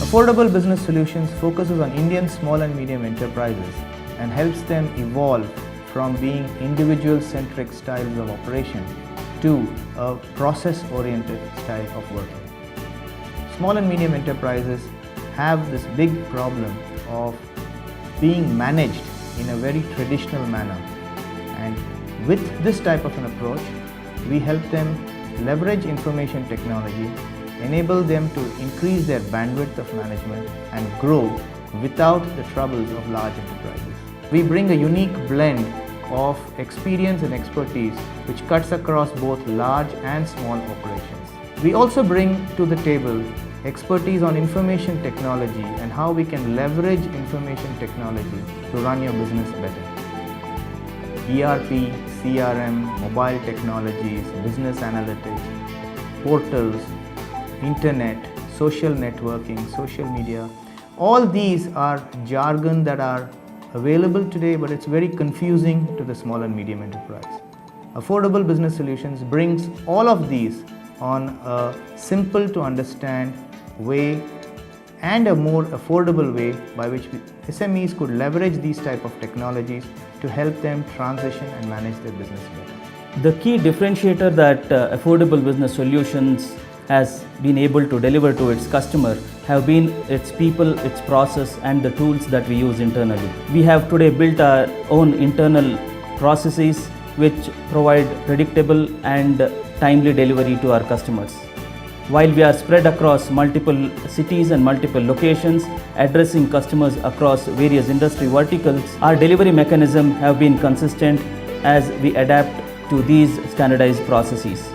Affordable Business Solutions focuses on Indian small and medium enterprises and helps them evolve from being individual-centric styles of operation to a process-oriented style of working. Small and medium enterprises have this big problem of being managed in a very traditional manner, and with this type of an approach, we help them leverage information technology, enable them to increase their bandwidth of management and grow without the troubles of large enterprises. We bring a unique blend of experience and expertise which cuts across both large and small operations. We also bring to the table expertise on information technology and how we can leverage information technology to run your business better. ERP, CRM, mobile technologies, business analytics, portals, internet, social networking, social media, all these are jargon that are available today, but it's very confusing to the small and medium enterprise. Affordable Business Solutions brings all of these on a simple to understand way and a more affordable way by which SMEs could leverage these type of technologies to help them transition and manage their business better. The key differentiator that Affordable Business Solutions has been able to deliver to its customer have been its people, its process and the tools that we use internally. We have today built our own internal processes which provide predictable and timely delivery to our customers. While we are spread across multiple cities and multiple locations, addressing customers across various industry verticals, our delivery mechanism have been consistent as we adapt to these standardized processes.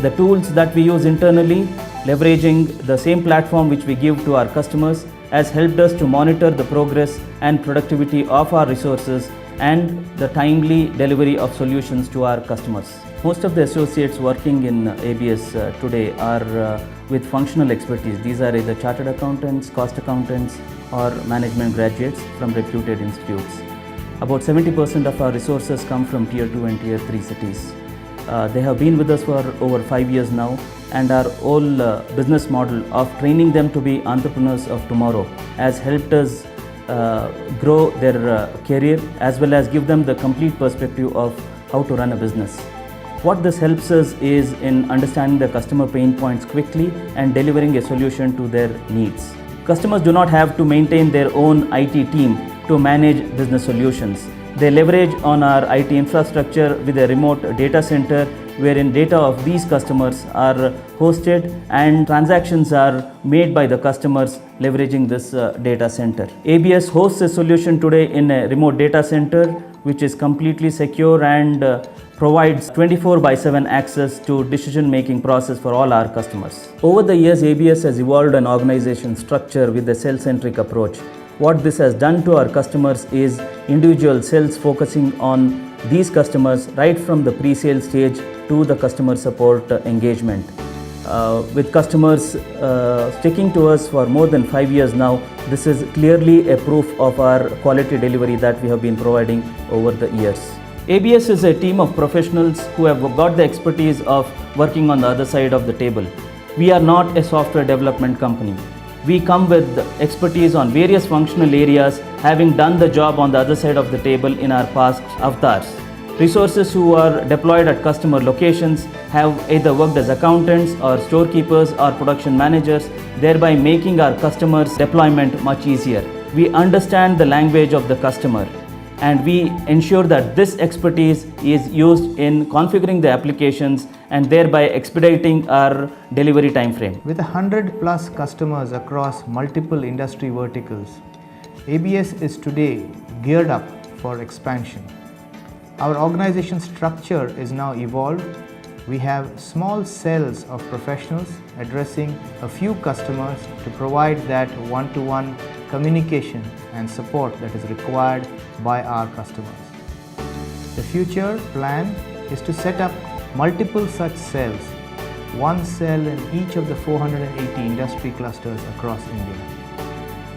The tools that we use internally, leveraging the same platform which we give to our customers, has helped us to monitor the progress and productivity of our resources and the timely delivery of solutions to our customers. Most of the associates working in ABS today are with functional expertise. These are either chartered accountants, cost accountants or management graduates from reputed institutes. About 70% of our resources come from Tier 2 and Tier 3 cities. They have been with us for over 5 years now, and our whole business model of training them to be entrepreneurs of tomorrow has helped us grow their career as well as give them the complete perspective of how to run a business. What this helps us is in understanding the customer pain points quickly and delivering a solution to their needs. Customers do not have to maintain their own IT team to manage business solutions. They leverage on our IT infrastructure with a remote data center wherein data of these customers are hosted and transactions are made by the customers leveraging this data center. ABS hosts a solution today in a remote data center which is completely secure and provides 24/7 access to decision-making process for all our customers. Over the years, ABS has evolved an organization structure with a cell-centric approach. What this has done to our customers is individual cells focusing on these customers right from the pre-sale stage to the customer support engagement. With customers sticking to us for more than 5 years now, this is clearly a proof of our quality delivery that we have been providing over the years. ABS is a team of professionals who have got the expertise of working on the other side of the table. We are not a software development company. We come with expertise on various functional areas, having done the job on the other side of the table in our past avatars. Resources who are deployed at customer locations have either worked as accountants or storekeepers or production managers, thereby making our customers' deployment much easier. We understand the language of the customer and we ensure that this expertise is used in configuring the applications and thereby expediting our delivery time frame. With 100 plus customers across multiple industry verticals, ABS is today geared up for expansion. Our organization structure is now evolved. We have small cells of professionals addressing a few customers to provide that one-to-one communication and support that is required by our customers. The future plan is to set up multiple such cells, one cell in each of the 480 industry clusters across India.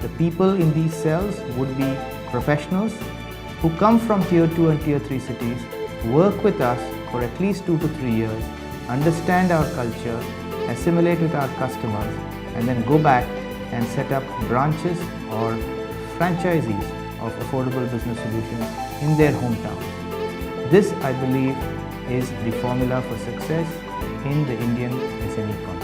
The people in these cells would be professionals who come from Tier 2 and Tier 3 cities, work with us for at least 2 to 3 years, understand our culture, assimilate with our customers, and then go back and set up branches or franchisees of affordable business solutions in their hometown. This, I believe, is the formula for success in the Indian SME context.